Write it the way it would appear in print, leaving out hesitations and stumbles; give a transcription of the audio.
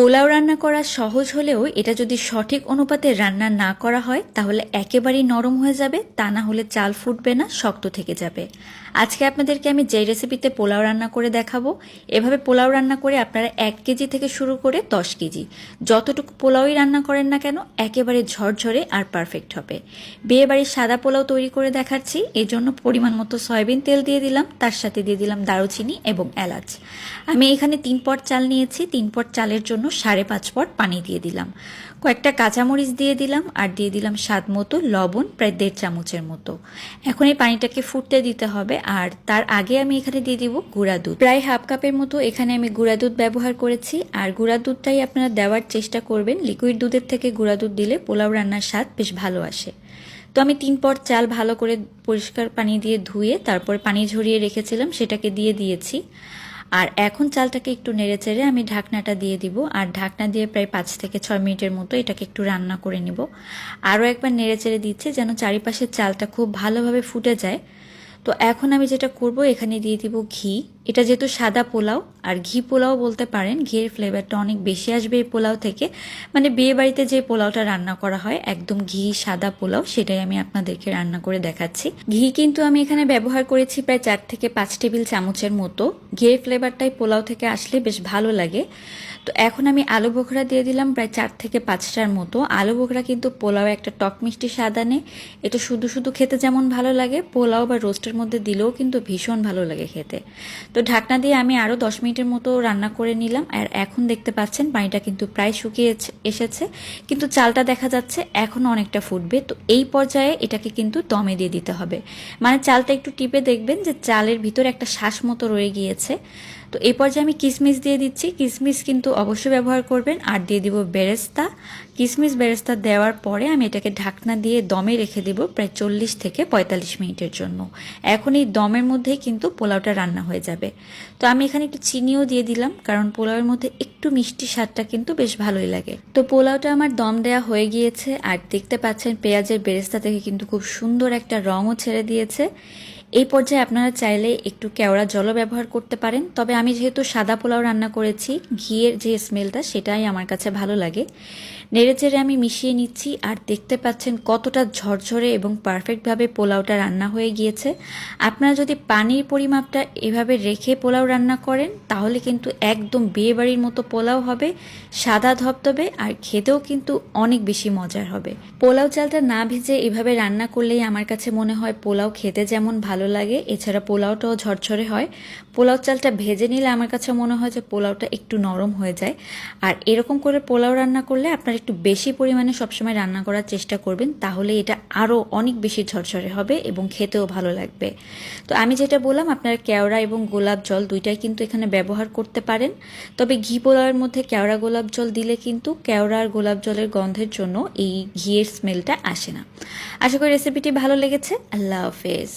পোলাও রান্না করা সহজ হলেও এটা যদি সঠিক অনুপাতে রান্না না করা হয় তাহলে একেবারেই নরম হয়ে যাবে, তা না হলে চাল ফুটবে না, শক্ত থেকে যাবে। আজকে আপনাদেরকে আমি যেই রেসিপিতে পোলাও রান্না করে দেখাবো, এভাবে পোলাও রান্না করে আপনারা 1 কেজি থেকে শুরু করে 10 কেজি যতটুকু পোলাওই রান্না করেন না কেন একেবারে ঝরঝরে আর পারফেক্ট হবে। বিয়েবাড়ির সাদা পোলাও তৈরি করে দেখাচ্ছি, এই জন্য পরিমাণ মতো সয়াবিন তেল দিয়ে দিলাম, তার সাথে দিয়ে দিলাম দারুচিনি এবং এলাচ। আমি এখানে 3 পট চাল নিয়েছি, 3 পট চালের জন্য 5.5 পট পানি দিয়ে দিলাম, কয়েকটা কাঁচামরিচ দিয়ে দিলাম আর দিয়ে দিলাম স্বাদ মতো লবণ, প্রায় 1.5 চামচের মতো। এখন এই পানিটাকে ফুটতে দিতে হবে, আর তার আগে আমি এখানে দিয়ে দিব গুঁড়া দুধ, প্রায় হাফ কাপের মতো এখানে আমি গুঁড়া দুধ ব্যবহার করেছি। আর গুঁড়া দুধটাই আপনারা দেওয়ার চেষ্টা করবেন, লিকুইড দুধের থেকে গুঁড়া দুধ দিলে পোলাও রান্নার স্বাদ বেশ ভালো আসে। তো আমি 3 পট চাল ভালো করে পরিষ্কার পানি দিয়ে ধুয়ে তারপরে পানি ঝরিয়ে রেখেছিলাম, সেটাকে দিয়ে দিয়েছি। আর এখন চালটাকে একটু নেড়েচেড়ে আমি ঢাকনাটা দিয়ে দিব, আর ঢাকনা দিয়ে প্রায় 5 থেকে 6 মিনিটের মতো এটাকে একটু রান্না করে নিব। আরও একবার নেড়েচেড়ে দিচ্ছি যেন চারিপাশের চালটা খুব ভালোভাবে ফুটে যায়। তো এখন আমি যেটা করব, এখানে দিয়ে দিব ঘি। এটা যেহেতু সাদা পোলাও, আর ঘি পোলাও বলতে পারেন, ঘিয়ের ফ্লেভারটা অনেক বেশি আসবে এই পোলাও থেকে। মানে বিয়ে বাড়িতে যে পোলাওটা রান্না করা হয় একদম ঘি সাদা পোলাও, সেটাই আমি আপনাদেরকে রান্না করে দেখাচ্ছি। ঘি কিন্তু আমি এখানে ব্যবহার করেছি প্রায় 4 থেকে 5 টেবিল চামচের মতো। ঘিয়ের ফ্লেভারটাই পোলাও থেকে আসলে বেশ ভালো লাগে। তো এখন আমি আলু বোখরা দিয়ে দিলাম প্রায় 4 থেকে 5টার মতো। আলু বোখরা কিন্তু পোলাও একটা টক মিষ্টি স্বাদ আনে। এটা শুধু শুধু খেতে যেমন ভালো লাগে, পোলাও বা রোস্টের মধ্যে দিলেও কিন্তু ভীষণ ভালো লাগে খেতে। তো ঢাকনা দিয়ে আমি আরও 10 মিনিটের মতো রান্না করে নিলাম। আর এখন দেখতে পাচ্ছেন পানিটা কিন্তু প্রায় শুকিয়ে এসেছে, কিন্তু চালটা দেখা যাচ্ছে এখনও অনেকটা ফুটবে। তো এই পর্যায়ে এটাকে কিন্তু দমে দিয়ে দিতে হবে। মানে চালটা একটু টিপে দেখবেন যে চালের ভিতরে একটা শ্বাস মতো রয়ে গিয়েছে। তো এই পর্যায়ে আমি কিশমিশ দিয়ে দিচ্ছি, কিশমিশ কিন্তু অবশ্যই ব্যবহার করবেন। আর দিয়ে দিব বেরেস্তা। কিশমিশ বেরেস্তা দেওয়ার পরে আমি এটাকে ঢাকনা দিয়ে দমে রেখে দেব প্রায় 40 থেকে 45 মিনিটের জন্য। এখন এই দমের মধ্যেই কিন্তু পোলাওটা রান্না হয়ে যাবে। তো আমি এখানে একটু চিনিও দিয়ে দিলাম, কারণ পোলাওয়ের মধ্যে একটু মিষ্টি স্বাদটা কিন্তু বেশ ভালোই লাগে। তো পোলাওটা আমার দম দেওয়া হয়ে গিয়েছে, আর দেখতে পাচ্ছেন পেঁয়াজের বেরেস্তা থেকে কিন্তু খুব সুন্দর একটা রঙও ছেড়ে দিয়েছে। এই পর্যায়ে আপনারা চাইলে একটু কেওড়া জলও ব্যবহার করতে পারেন, তবে আমি যেহেতু সাদা পোলাও রান্না করেছি, ঘিয়ের যে স্মেলটা সেটাই আমার কাছে ভালো লাগে। নেড়েচেড়ে আমি মিশিয়ে নিচ্ছি, আর দেখতে পাচ্ছেন কতটা ঝরঝরে এবং পারফেক্টভাবে পোলাওটা রান্না হয়ে গিয়েছে। আপনারা যদি পানির পরিমাপটা এভাবে রেখে পোলাও রান্না করেন তাহলে কিন্তু একদম বিয়েবাড়ির মতো পোলাও হবে, সাদা ধবধবে, আর খেতেও কিন্তু অনেক বেশি মজার হবে। পোলাও চালটা না ভেজে এভাবে রান্না করলেই আমার কাছে মনে হয় পোলাও খেতে যেমন ভালো লাগে, এছাড়া পোলাওটাও ঝরঝরে হয়। পোলাও চালটা ভেজে নিলে আমার কাছে মনে হয় যে পোলাওটা একটু নরম হয়ে যায়। আর এরকম করে পোলাও রান্না করলে আপনারা একটু বেশি পরিমাণে সবসময় রান্না করার চেষ্টা করবেন, তাহলে এটা আরও অনেক বেশি ঝরঝরে হবে এবং খেতেও ভালো লাগবে। তো আমি যেটা বললাম, আপনারা কেওড়া এবং গোলাপ জল দুইটাই কিন্তু এখানে ব্যবহার করতে পারেন, তবে ঘি পোলাওয়ের মধ্যে কেওড়া গোলাপ জল দিলে কিন্তু কেওড়া আর গোলাপ জলের গন্ধের জন্য এই ঘিয়ের স্মেলটা আসে না। আশা করি রেসিপিটি ভালো লেগেছে। আল্লাহ হাফেজ।